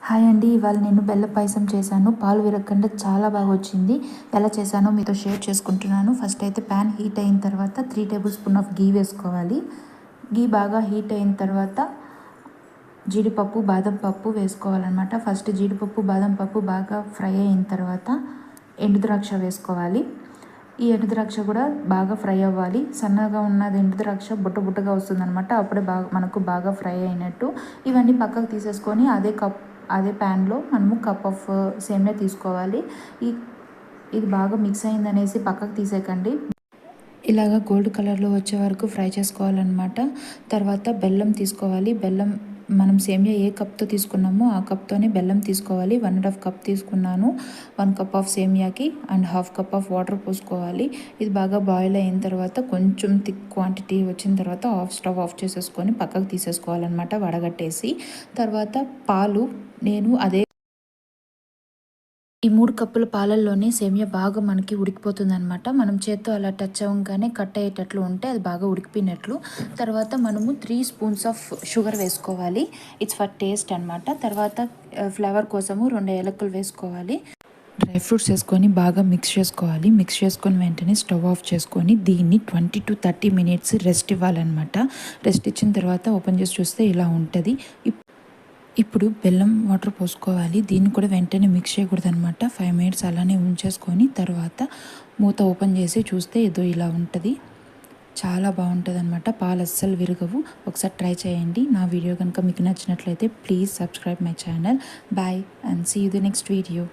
Hi అండి, ఇవాళ నేను బెల్ల పాయసం చేశాను. పాలు విరగకుండా చాలా బాగా వచ్చింది. ఎలా చేశానో మీతో షేర్ చేసుకుంటున్నాను. ఫస్ట్ అయితే ప్యాన్ హీట్ అయిన తర్వాత 3 టేబుల్ స్పూన్ ఆఫ్ గీ వేసుకోవాలి. గీ బాగా హీట్ అయిన తర్వాత జీడిపప్పు, బాదం పప్పు వేసుకోవాలన్నమాట. ఫస్ట్ జీడిపప్పు, బాదం పప్పు బాగా ఫ్రై అయిన తర్వాత ఎండుద్రాక్ష వేసుకోవాలి. ఈ ఎండుద్రాక్ష కూడా బాగా ఫ్రై అవ్వాలి. సన్నగా ఉన్నది ఎండుద్రాక్ష బుట్టగా వస్తుందన్నమాట. అప్పుడే మనకు బాగా ఫ్రై అయినట్టు. ఇవన్నీ పక్కకు తీసేసుకొని అదే ప్యాన్లో మనము కప్ ఆఫ్ సేమియా తీసుకోవాలి. ఇది బాగా మిక్స్ అయిందనేసి పక్కకు తీసేయకండి. ఇలాగ గోల్డ్ కలర్లో వచ్చే వరకు ఫ్రై చేసుకోవాలన్నమాట. తర్వాత బెల్లం తీసుకోవాలి. బెల్లం మనం సేమియా ఏ కప్తో తీసుకున్నామో ఆ కప్తోనే బెల్లం తీసుకోవాలి. 1.5 కప్ తీసుకున్నాను. 1 కప్ ఆఫ్ సేమియాకి అండ్ 1/2 కప్ ఆఫ్ వాటర్ పోసుకోవాలి. ఇది బాగా బాయిల్ అయిన తర్వాత కొంచెం థిక్ క్వాంటిటీ వచ్చిన తర్వాత స్టవ్ ఆఫ్ చేసేసుకొని పక్కకు తీసేసుకోవాలన్నమాట, వడగట్టేసి. తర్వాత పాలు నేను ఈ 3 కప్పుల పాలల్లోనే సేమియా బాగా మనకి ఉడికిపోతుందనమాట. మనం చేత్తో అలా టచ్ అవ్వగానే కట్ అయ్యేటట్లు ఉంటే అది బాగా ఉడికిపోయినట్లు. తర్వాత మనము 3 స్పూన్స్ ఆఫ్ షుగర్ వేసుకోవాలి. ఇట్స్ ఫర్ టేస్ట్ అనమాట. తర్వాత ఫ్లేవర్ కోసము 2 ఏలక్కులు వేసుకోవాలి. డ్రై ఫ్రూట్స్ వేసుకొని బాగా మిక్స్ చేసుకోవాలి. మిక్స్ చేసుకొని వెంటనే స్టవ్ ఆఫ్ చేసుకొని దీన్ని 20 to 30 మినిట్స్ రెస్ట్ ఇవ్వాలన్నమాట. రెస్ట్ ఇచ్చిన తర్వాత ఓపెన్ చేసి చూస్తే ఇలా ఉంటుంది. ఇప్పుడు బెల్లం వాటర్ పోసుకోవాలి. దీన్ని కూడా వెంటనే మిక్స్ చేయకూడదు అనమాట. 5 మినిట్స్ అలానే ఉంచేసుకొని తర్వాత మూత ఓపెన్ చేసి చూస్తే ఏదో ఇలా ఉంటుంది. చాలా బాగుంటుంది అనమాట. పాలు అస్సలు విరగవు. ఒకసారి ట్రై చేయండి. నా వీడియో కనుక మీకు నచ్చినట్లయితే please subscribe my channel. Bye and see you the next video.